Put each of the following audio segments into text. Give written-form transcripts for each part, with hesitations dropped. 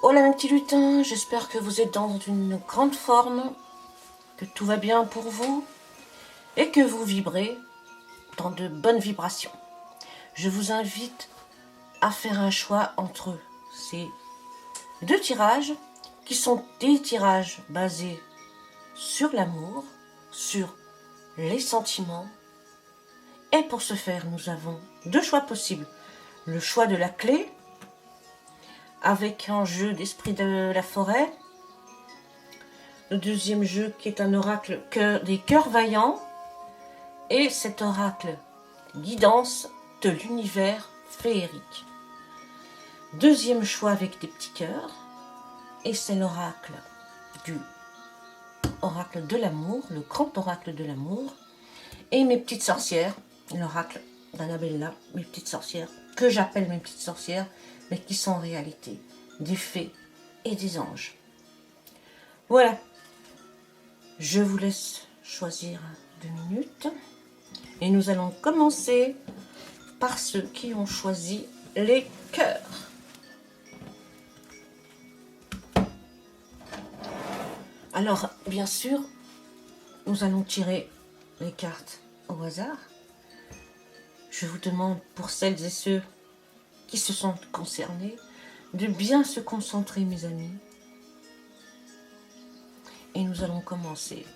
Hola mes petits lutins, j'espère que vous êtes dans une grande forme, que tout va bien pour vous et que vous vibrez dans de bonnes vibrations. Je vous invite à faire un choix entre ces deux tirages qui sont des tirages basés sur l'amour, sur les sentiments. Et pour ce faire, nous avons deux choix possibles. Le choix de la clé, avec un jeu d'esprit de la forêt. Le deuxième jeu qui est un oracle des cœurs vaillants. Et cet oracle guidance de l'univers féerique. Deuxième choix avec des petits cœurs. Et c'est l'oracle du oracle de l'amour, le grand oracle de l'amour. Et mes petites sorcières, l'oracle d'Annabella, mes petites sorcières, que j'appelle mes petites sorcières, mais qui sont en réalité des fées et des anges. Voilà. Je vous laisse choisir 2 minutes. Et nous allons commencer par ceux qui ont choisi les cœurs. Alors, bien sûr, nous allons tirer les cartes au hasard. Je vous demande, pour celles et ceux qui se sentent concernés, de bien se concentrer, mes amis. Et nous allons commencer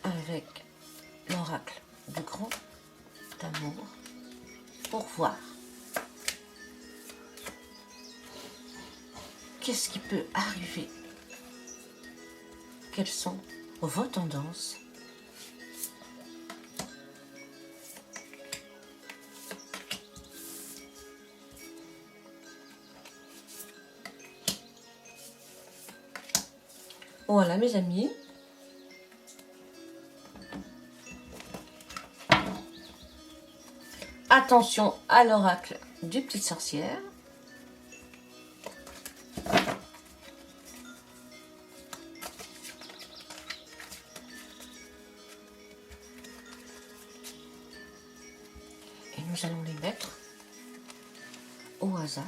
avec l'oracle du grand amour pour voir qu'est-ce qui peut arriver, quelles sont vos tendances. Voilà mes amis. Attention à l'oracle du petit sorcière. Et nous allons les mettre au hasard.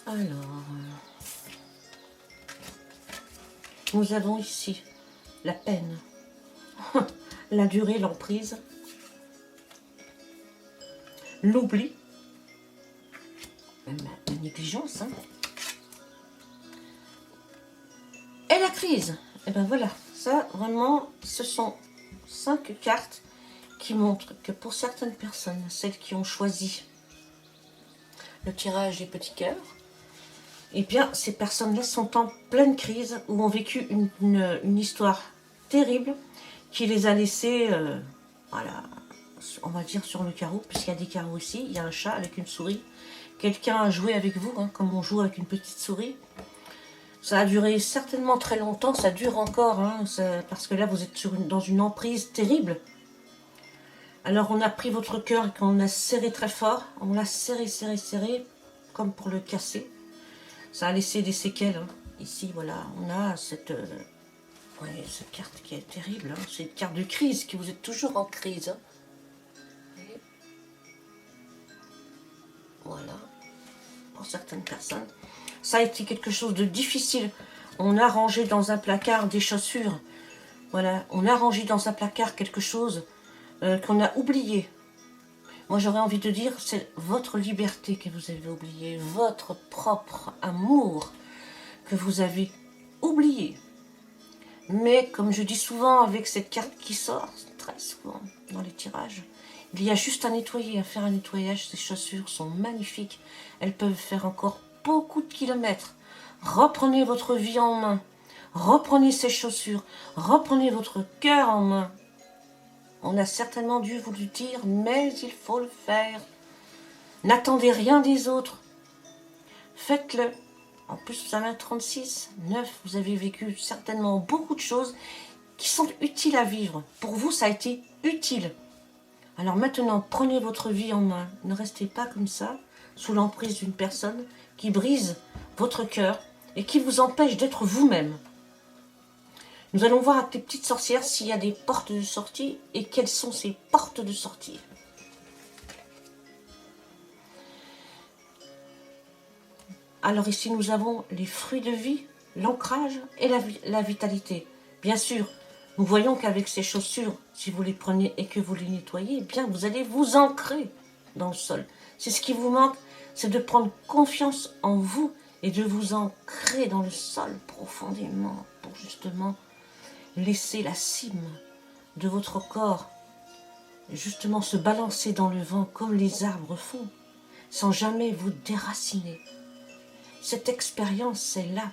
Alors, nous avons ici la peine, la durée, l'emprise, l'oubli, même la négligence, hein, et la crise. Et ben voilà, ça vraiment, ce sont 5 cartes qui montrent que pour certaines personnes, celles qui ont choisi le tirage des petits cœurs, eh bien, ces personnes-là sont en pleine crise ou ont vécu une histoire terrible qui les a laissés, voilà, on va dire sur le carreau, puisqu'il y a des carreaux ici, il y a un chat avec une souris. Quelqu'un a joué avec vous, hein, comme on joue avec une petite souris. Ça a duré certainement très longtemps, ça dure encore, hein, parce que là, vous êtes dans une emprise terrible. Alors, on a pris votre cœur et qu'on a serré très fort, on l'a serré, serré, serré, comme pour le casser. Ça a laissé des séquelles. Hein. Ici, voilà, on a cette carte qui est terrible. Hein. C'est une carte de crise, qui vous êtes toujours en crise. Hein. Et voilà, pour certaines personnes. Ça a été quelque chose de difficile. On a rangé dans un placard des chaussures. Voilà, on a rangé dans un placard quelque chose qu'on a oublié. Moi, j'aurais envie de dire, c'est votre liberté que vous avez oubliée, votre propre amour que vous avez oublié. Mais, comme je dis souvent avec cette carte qui sort, très souvent dans les tirages, il y a juste à nettoyer, à faire un nettoyage. Ces chaussures sont magnifiques. Elles peuvent faire encore beaucoup de kilomètres. Reprenez votre vie en main. Reprenez ces chaussures. Reprenez votre cœur en main. On a certainement dû vous le dire, mais il faut le faire. N'attendez rien des autres. Faites-le. En plus, vous avez un 36, 9, vous avez vécu certainement beaucoup de choses qui sont utiles à vivre. Pour vous, ça a été utile. Alors maintenant, prenez votre vie en main. Ne restez pas comme ça, sous l'emprise d'une personne qui brise votre cœur et qui vous empêche d'être vous-même. Nous allons voir avec les petites sorcières s'il y a des portes de sortie et quelles sont ces portes de sortie. Alors ici, nous avons les fruits de vie, l'ancrage et la vitalité. Bien sûr, nous voyons qu'avec ces chaussures, si vous les prenez et que vous les nettoyez, eh bien, vous allez vous ancrer dans le sol. C'est ce qui vous manque, c'est de prendre confiance en vous et de vous ancrer dans le sol profondément pour justement laisser la cime de votre corps justement se balancer dans le vent comme les arbres font, sans jamais vous déraciner. Cette expérience est là,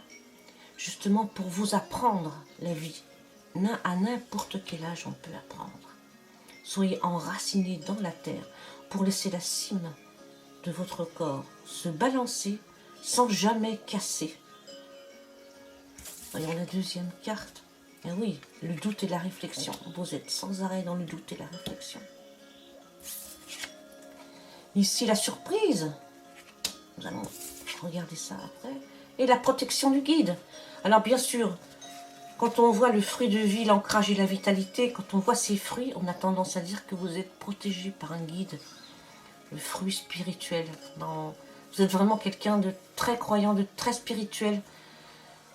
justement pour vous apprendre la vie. À n'importe quel âge on peut apprendre. Soyez enracinés dans la terre pour laisser la cime de votre corps se balancer sans jamais casser. Voyons la deuxième carte. Et oui, le doute et la réflexion. Vous êtes sans arrêt dans le doute et la réflexion. Ici, la surprise. Nous allons regarder ça après. Et la protection du guide. Alors bien sûr, quand on voit le fruit de vie, l'ancrage et la vitalité, quand on voit ces fruits, on a tendance à dire que vous êtes protégé par un guide. Le fruit spirituel. Vous êtes vraiment quelqu'un de très croyant, de très spirituel.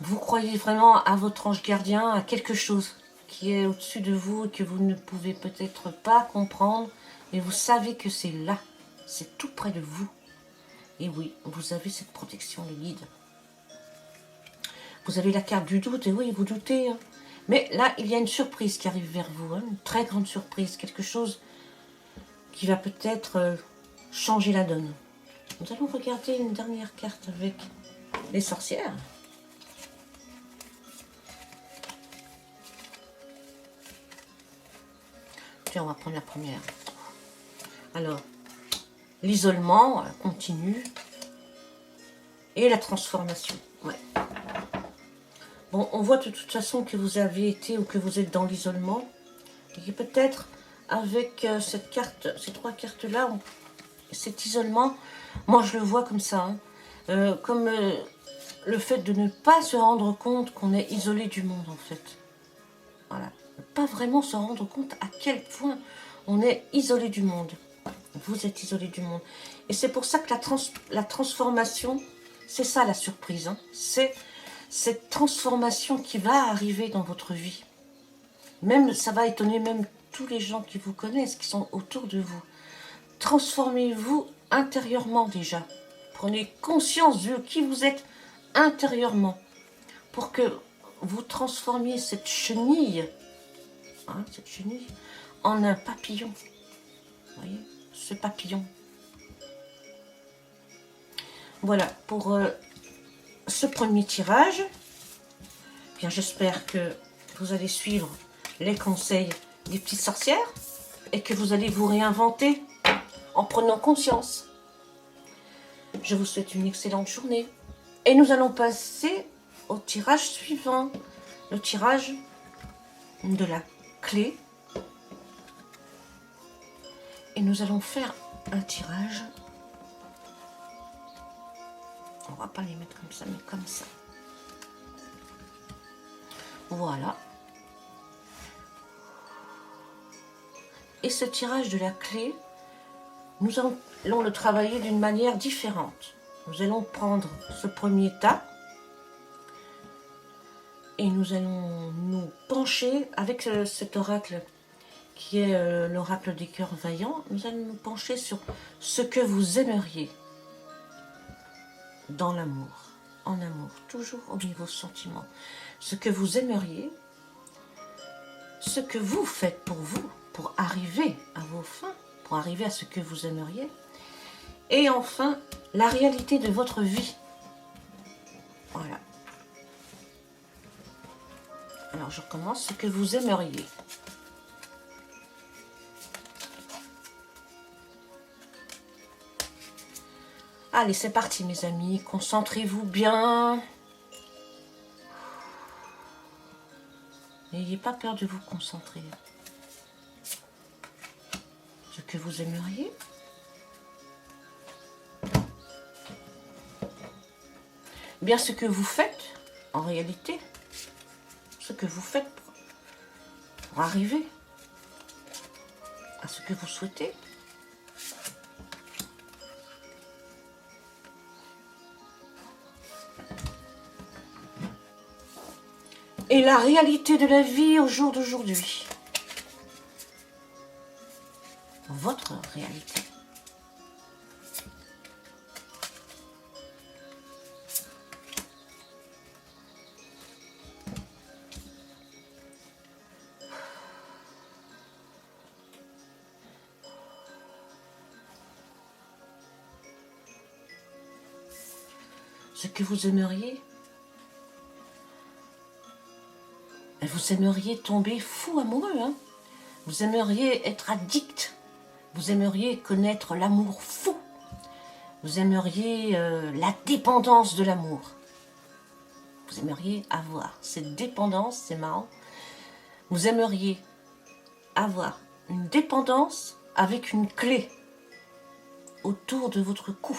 Vous croyez vraiment à votre ange gardien, à quelque chose qui est au-dessus de vous et que vous ne pouvez peut-être pas comprendre. Mais vous savez que c'est là, c'est tout près de vous. Et oui, vous avez cette protection de guide. Vous avez la carte du doute, et oui, vous doutez. Hein. Mais là, il y a une surprise qui arrive vers vous, hein, une très grande surprise, quelque chose qui va peut-être changer la donne. Nous allons regarder une dernière carte avec les sorcières. Tiens, on va prendre la première. Alors, l'isolement continue et la transformation. Ouais. Bon, on voit de toute façon que vous avez été ou que vous êtes dans l'isolement. Et peut-être avec cette carte, ces trois cartes-là, cet isolement, moi je le vois comme ça, hein, comme le fait de ne pas se rendre compte qu'on est isolé du monde en fait. Voilà, ne pas vraiment se rendre compte à quel point on est isolé du monde. Vous êtes isolé du monde. Et c'est pour ça que la transformation, c'est ça la surprise, hein, c'est cette transformation qui va arriver dans votre vie. Même, ça va étonner même tous les gens qui vous connaissent, qui sont autour de vous. Transformez-vous intérieurement déjà. Prenez conscience de qui vous êtes intérieurement pour que vous transformiez cette chenille, hein, en un papillon. Vous voyez, ce papillon. Voilà, pour ce premier tirage. Bien, j'espère que vous allez suivre les conseils des petites sorcières et que vous allez vous réinventer en prenant conscience. Je vous souhaite une excellente journée. Et nous allons passer au tirage suivant. Le tirage de la clé. Et nous allons faire un tirage. On ne va pas les mettre comme ça, mais comme ça. Voilà. Et ce tirage de la clé, nous allons le travailler d'une manière différente. Nous allons prendre ce premier tas et nous allons nous pencher avec cet oracle qui est l'oracle des cœurs vaillants. Nous allons nous pencher sur ce que vous aimeriez dans l'amour, en amour, toujours au niveau sentiment. Ce que vous aimeriez, ce que vous faites pour vous, pour arriver à vos fins, pour arriver à ce que vous aimeriez. Et enfin, la réalité de votre vie. Voilà. Alors, je recommence. Ce que vous aimeriez. Allez, c'est parti, mes amis. Concentrez-vous bien. N'ayez pas peur de vous concentrer. Ce que vous aimeriez. Bien ce que vous faites, en réalité. Ce que vous faites pour arriver à ce que vous souhaitez. Et la réalité de la vie au jour d'aujourd'hui. Votre réalité. Ce que vous aimeriez. Vous aimeriez tomber fou amoureux, hein? Vous aimeriez être addict. Vous aimeriez connaître l'amour fou. Vous aimeriez la dépendance de l'amour. Vous aimeriez avoir cette dépendance, c'est marrant. Vous aimeriez avoir une dépendance avec une clé autour de votre cou.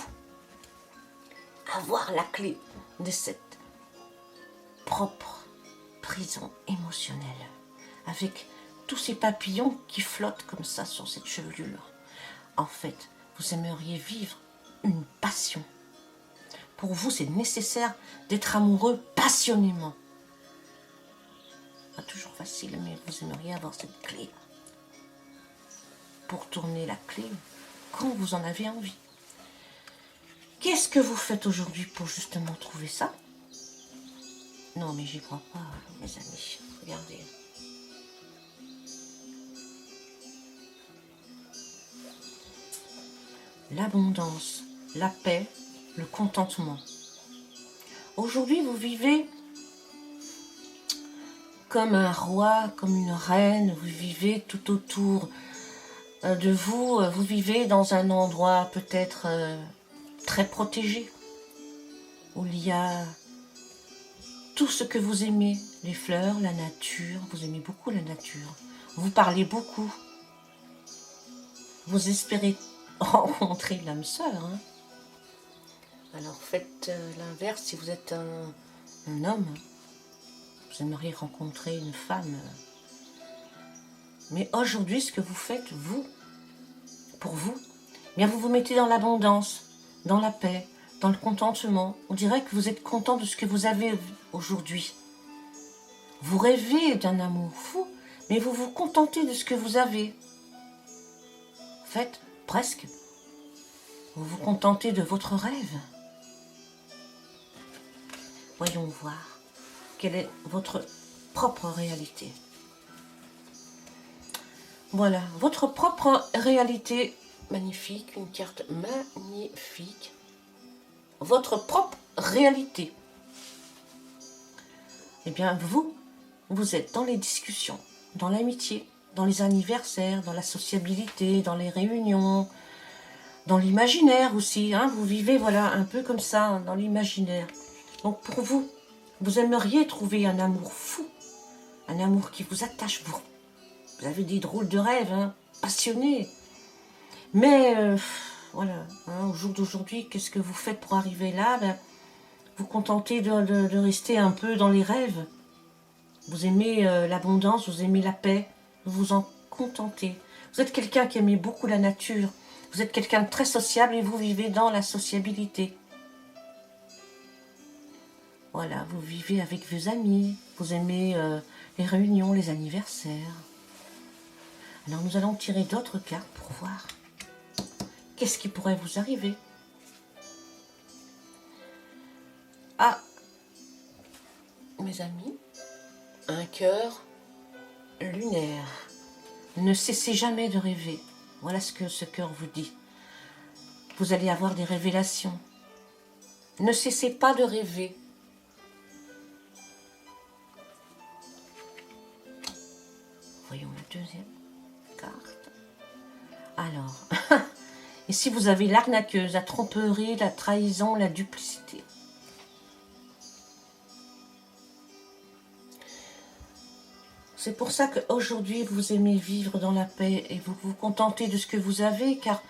Avoir la clé de cette propre prison émotionnelle, avec tous ces papillons qui flottent comme ça sur cette chevelure. En fait, vous aimeriez vivre une passion. Pour vous, c'est nécessaire d'être amoureux passionnément. Pas toujours facile, mais vous aimeriez avoir cette clé. Pour tourner la clé quand vous en avez envie. Qu'est-ce que vous faites aujourd'hui pour justement trouver ça? Non, mais j'y crois pas, mes amis. Regardez. L'abondance, la paix, le contentement. Aujourd'hui, vous vivez comme un roi, comme une reine. Vous vivez tout autour de vous. Vous vivez dans un endroit peut-être très protégé, où il y a tout ce que vous aimez, les fleurs, la nature. Vous aimez beaucoup la nature. Vous parlez beaucoup. Vous espérez rencontrer l'âme sœur. Hein. Alors faites l'inverse si vous êtes un homme. Vous aimeriez rencontrer une femme. Mais aujourd'hui, ce que vous faites, vous, pour vous, bien vous vous mettez dans l'abondance, dans la paix, dans le contentement. On dirait que vous êtes content de ce que vous avez aujourd'hui. Vous rêvez d'un amour fou, mais vous vous contentez de ce que vous avez. En fait, presque, vous vous contentez de votre rêve. Voyons voir quelle est votre propre réalité. Voilà, votre propre réalité. Magnifique, une carte magnifique. Votre propre réalité. Eh bien, vous êtes dans les discussions, dans l'amitié, dans les anniversaires, dans la sociabilité, dans les réunions, dans l'imaginaire aussi. Hein, vous vivez, voilà, un peu comme ça, hein, dans l'imaginaire. Donc, pour vous, vous aimeriez trouver un amour fou, un amour qui vous attache. Vous avez des drôles de rêves, hein, passionnés. Mais, voilà, hein, au jour d'aujourd'hui, qu'est-ce que vous faites pour arriver là? Ben, vous contentez de rester un peu dans les rêves. Vous aimez l'abondance, vous aimez la paix, vous vous en contentez. Vous êtes quelqu'un qui aimait beaucoup la nature. Vous êtes quelqu'un de très sociable et vous vivez dans la sociabilité. Voilà, vous vivez avec vos amis, vous aimez les réunions, les anniversaires. Alors nous allons tirer d'autres cartes pour voir qu'est-ce qui pourrait vous arriver. Ah, mes amis, un cœur lunaire. Ne cessez jamais de rêver. Voilà ce que ce cœur vous dit. Vous allez avoir des révélations. Ne cessez pas de rêver. Voyons la deuxième carte. Alors, ici vous avez l'arnaqueuse, la tromperie, la trahison, la duplicité. c'est pour ça qu'aujourd'hui, vous aimez vivre dans la paix et vous vous contentez de ce que vous avez, car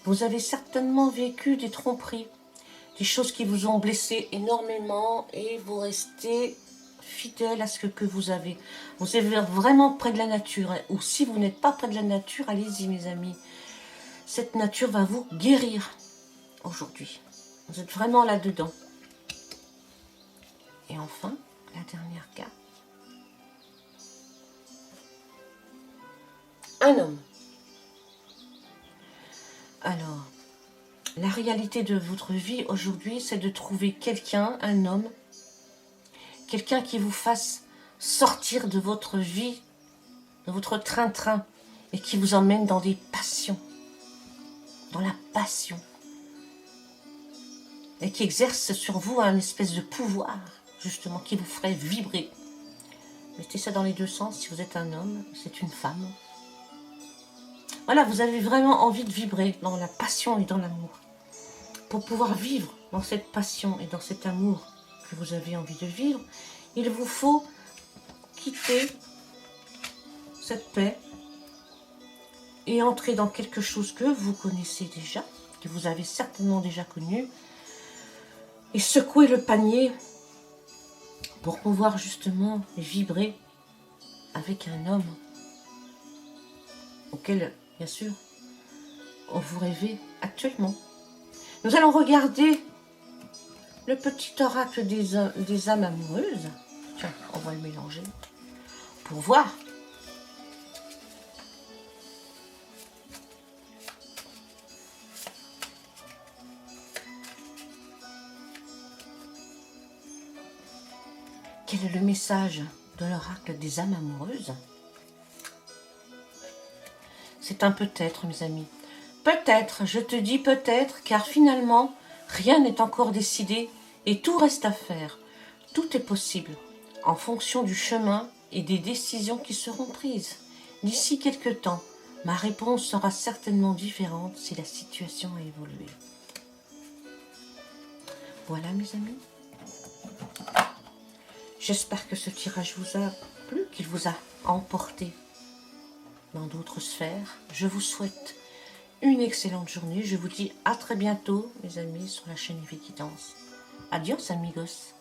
vous avez certainement vécu des tromperies, des choses qui vous ont blessé énormément et vous restez fidèle à ce que vous avez. Vous êtes vraiment près de la nature, hein, ou si vous n'êtes pas près de la nature, allez-y mes amis. Cette nature va vous guérir aujourd'hui. Vous êtes vraiment là-dedans. Et enfin, la dernière carte. Un homme. Alors, la réalité de votre vie aujourd'hui, c'est de trouver quelqu'un, un homme, quelqu'un qui vous fasse sortir de votre vie, de votre train-train, et qui vous emmène dans des passions, dans la passion, et qui exerce sur vous un espèce de pouvoir, justement, qui vous ferait vibrer. Mettez ça dans les deux sens, si vous êtes un homme, c'est une femme. Voilà, vous avez vraiment envie de vibrer dans la passion et dans l'amour. Pour pouvoir vivre dans cette passion et dans cet amour que vous avez envie de vivre, il vous faut quitter cette paix et entrer dans quelque chose que vous connaissez déjà, que vous avez certainement déjà connu, et secouer le panier pour pouvoir justement vibrer avec un homme auquel, bien sûr, vous rêvez actuellement. Nous allons regarder le petit oracle des âmes amoureuses. Tiens, on va le mélanger pour voir. Quel est le message de l'oracle des âmes amoureuses? C'est un peut-être, mes amis. Peut-être, je te dis peut-être, car finalement, rien n'est encore décidé et tout reste à faire. Tout est possible, en fonction du chemin et des décisions qui seront prises. D'ici quelque temps, ma réponse sera certainement différente si la situation a évolué. Voilà, mes amis. J'espère que ce tirage vous a plu, qu'il vous a emporté dans d'autres sphères. Je vous souhaite une excellente journée. Je vous dis à très bientôt, mes amis, sur la chaîne Evidence. Adios, amigos.